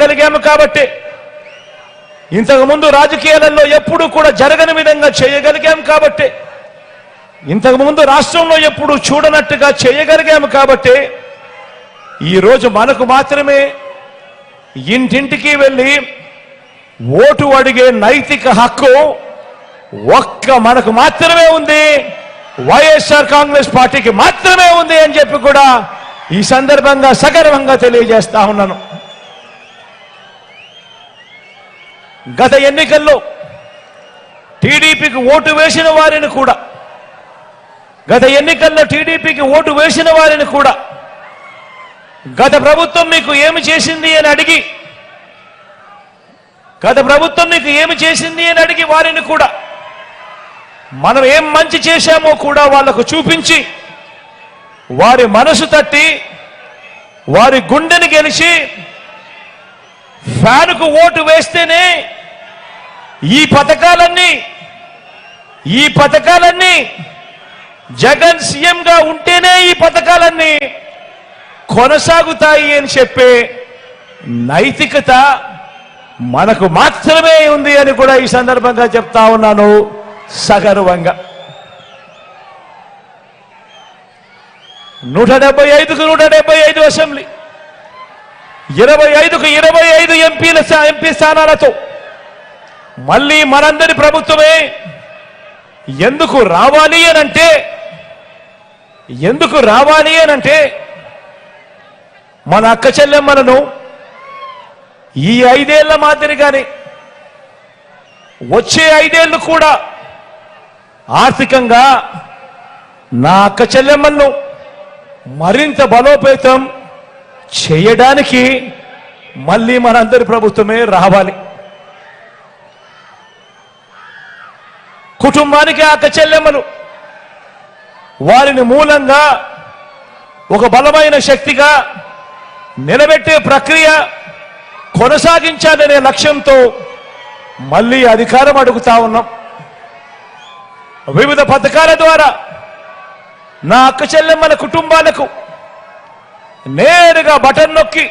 చేయగలిగాము కాబట్టి, ఇంతకుముందు రాజకీయాలలో ఎప్పుడూ కూడా జరగని విధంగా చేయగలిగాము కాబట్టి, ఇంతకుముందు రాష్ట్రంలో ఎప్పుడు చూడనట్టుగా చేయగలిగాము కాబట్టి, ఈరోజు మనకు మాత్రమే ఇంటింటికి వెళ్ళి ఓటు అడిగే నైతిక హక్కు ఒక్క మనకు మాత్రమే ఉంది, వైఎస్ఆర్ కాంగ్రెస్ పార్టీకి మాత్రమే ఉంది అని చెప్పి కూడా ఈ సందర్భంగా సగర్వంగా తెలియజేస్తా ఉన్నాను. గత ఎన్నికల్లో టీడీపీకి ఓటు వేసిన వారిని కూడా, గత ఎన్నికల్లో టీడీపీకి ఓటు వేసిన వారిని కూడా గత ప్రభుత్వం మీకు ఏమి చేసింది అని అడిగి, గత ప్రభుత్వం మీకు ఏమి చేసింది అని అడిగి వారిని కూడా మనం ఏం మంచి చేశామో కూడా వాళ్లకు చూపించి, వారి మనసు తట్టి, వారి గుండెని గెలిచి, ఫ్యాన్కు ఓటు వేస్తేనే ఈ పథకాలన్నీ జగన్ సీఎంగా ఉంటేనే ఈ పథకాలన్నీ కొనసాగుతాయి అని చెప్పే నైతికత మనకు మాత్రమే ఉంది అని కూడా ఈ సందర్భంగా చెప్తా ఉన్నాను సగర్వంగా. 175కు 175 అసెంబ్లీ, 25కు 25 ఎంపీ స్థానాలతో మళ్ళీ మనందరి ప్రభుత్వమే ఎందుకు రావాలి అనంటే మన అక్క చెల్లెమ్మలను ఈ 5 ఏళ్ల మాదిరిగానే వచ్చే 5 ఏళ్లు కూడా ఆర్థికంగా నా అక్క చెల్లెమ్మలను మరింత బలోపేతం చేయడానికి మళ్ళీ మనందరి ప్రభుత్వమే రావాలి. కుటుంబానికి అక్క చెల్లెమ్మలు వారిని మూలంగా ఒక బలమైన శక్తిగా నిలబెట్టే ప్రక్రియ కొనసాగించాలనే లక్ష్యంతో మళ్ళీ అధికారం అడుగుతా ఉన్నాం. వివిధ పథకాల ద్వారా నా అక్క చెల్లెమ్మల కుటుంబాలకు నేరుగా బటన్ నొక్కి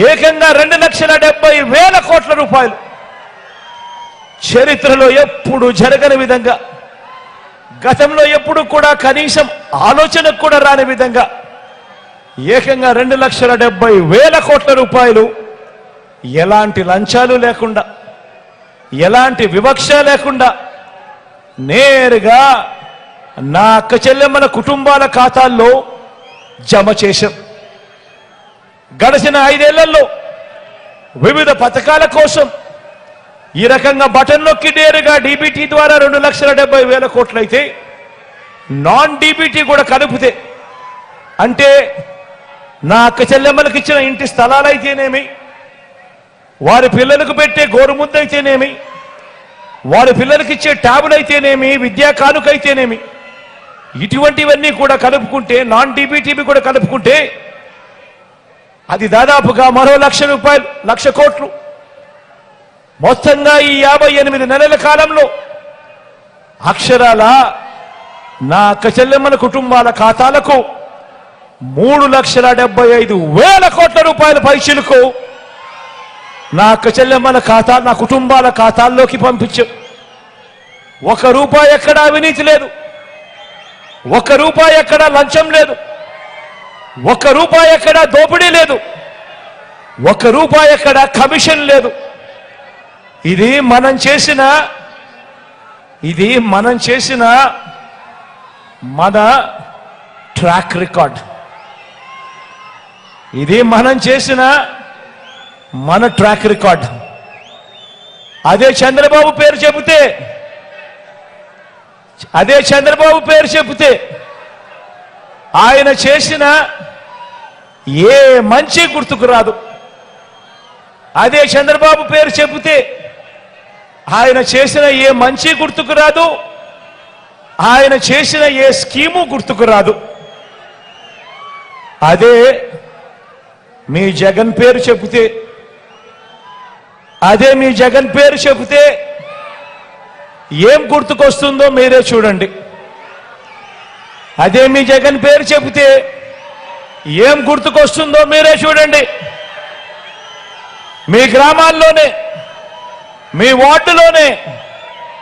ఏకంగా 2,70,000 కోట్ల రూపాయలు, చరిత్రలో ఎప్పుడు జరగని విధంగా, గతంలో ఎప్పుడు కూడా కనీసం ఆలోచనకు కూడా రాని విధంగా ఏకంగా 2,70,000 కోట్ల రూపాయలు ఎలాంటి లంచాలు లేకుండా, ఎలాంటి వివక్ష లేకుండా నేరుగా నా అక్క చెల్లెమ్మల కుటుంబాల ఖాతాల్లో జమ చేశాం. గడిచిన 5 ఏళ్లలో వివిధ పథకాల కోసం ఈ రకంగా బటన్ నొక్కి నేరుగా డీబీటీ ద్వారా 2,70,000 కోట్లయితే, నాన్ డీబీటీ కూడా కలిపితే, అంటే నా అక్క చెల్లెమ్మలకు ఇచ్చిన ఇంటి స్థలాలైతేనేమి, వారి పిల్లలకు పెట్టే గోరుముద్దైతేనేమి, వారి పిల్లలకి ఇచ్చే ట్యాబులైతేనేమి, విద్యా కానుకైతేనేమి, ఇటువంటివన్నీ కూడా కలుపుకుంటే, నాన్ డీబీటీవి కూడా కలుపుకుంటే అది దాదాపుగా మరో 1,00,000 రూపాయలు, 1,00,000 కోట్లు. మొత్తంగా ఈ 58 నెలల కాలంలో అక్షరాల నా అక్క చెల్లెమ్మల కుటుంబాల ఖాతాలకు 3,75,000 కోట్ల రూపాయల పైసలకు నా అక్క చెల్లెమ్మల ఖాతా, నా కుటుంబాల ఖాతాల్లోకి పంపించాం. 1 రూపాయి ఎక్కడా అవినీతి లేదు, 1 రూపాయి ఎక్కడా లంచం లేదు, 1 రూపాయి ఎక్కడా దోపిడీ లేదు, 1 రూపాయి ఎక్కడా కమిషన్ లేదు. ఇది మనం చేసిన మన ట్రాక్ రికార్డ్. ఇది మనం చేసిన మన ట్రాక్ రికార్డ్. అదే చంద్రబాబు పేరు చెబితే ఆయన చేసిన ఏ మంచి గుర్తుకు రాదు. అదే చంద్రబాబు పేరు చెబితే ఆయన చేసిన ఏ మంచి గుర్తుకు రాదు, ఆయన చేసిన ఏ స్కీము గుర్తుకు రాదు. అదే మీ జగన్ పేరు చెబితే ఏం గుర్తుకొస్తుందో మీరే చూడండి. అదే మీ జగన్ పేరు చెబితే ఏం గుర్తుకొస్తుందో మీరే చూడండి. మీ గ్రామాల్లోనే, మీ వార్డులోనే